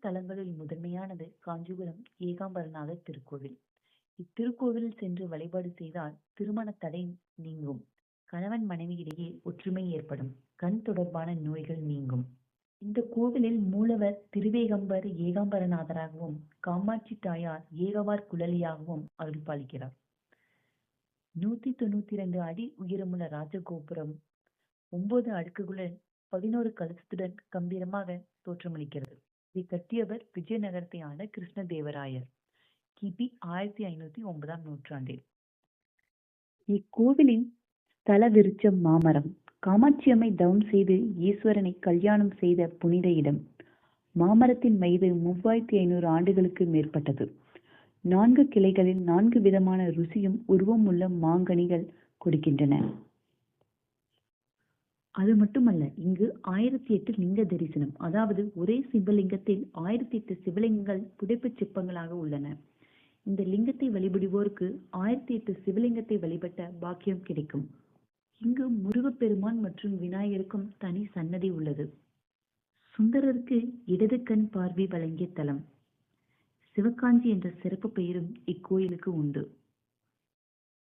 தலங்களில் முதன்மையானது காஞ்சிபுரம் ஏகாம்பரநாதர் திருக்கோவில். இத்திருக்கோவிலில் சென்று வழிபாடு செய்தால் திருமண தடை நீங்கும், கணவன் மனைவியிடையே ஒற்றுமை ஏற்படும், கண் தொடர்பான நோய்கள் நீங்கும். இந்த கோவிலில் மூலவர் திருவேகம்பர் ஏகாம்பரநாதராகவும் காமாட்சி தாயார் ஏகவார் குழலியாகவும் அருள் பாலிக்கிறார். 192 அடி உயரமுள்ள ராஜகோபுரம் 9 அடுக்குகளுடன் 11 கலசத்துடன் கம்பீரமாக தோற்றமளிக்கிறது. இதை கட்டியவர் விஜயநகரத்தை ஆன கிருஷ்ணதேவராயர் கிபி 1509ஆம் நூற்றாண்டில். இக்கோவிலின் தல விருட்சம் மாமரம். காமாட்சியம்மை தவம் செய்து ஈஸ்வரனை கல்யாணம் செய்த புனித இடம். மாமரத்தின் வயது 3500 ஆண்டுகளுக்கு மேற்பட்டது. 4 கிளைகளில் 4 விதமான ருசியும் உருவம் உள்ள மாங்கனிகள் கொடுக்கின்றன. அது மட்டுமல்ல, இங்கு 1008 லிங்க தரிசனம், அதாவது ஒரே சிவலிங்கத்தில் 1008 சிவலிங்கங்கள் புடைப்புச் சிற்பங்களாக உள்ளன. இந்த லிங்கத்தை வழிபடுவோருக்கு 1008 சிவலிங்கத்தை வழிபட்ட பாக்கியம் கிடைக்கும். இங்கு முருகப்பெருமான் மற்றும் விநாயகருக்கும் தனி சன்னதி உள்ளது. சுந்தரருக்கு இடது கண் பார்வை வழங்கிய தலம். சிவகாஞ்சி என்ற சிறப்பு பெயரும் இக்கோயிலுக்கு உண்டு.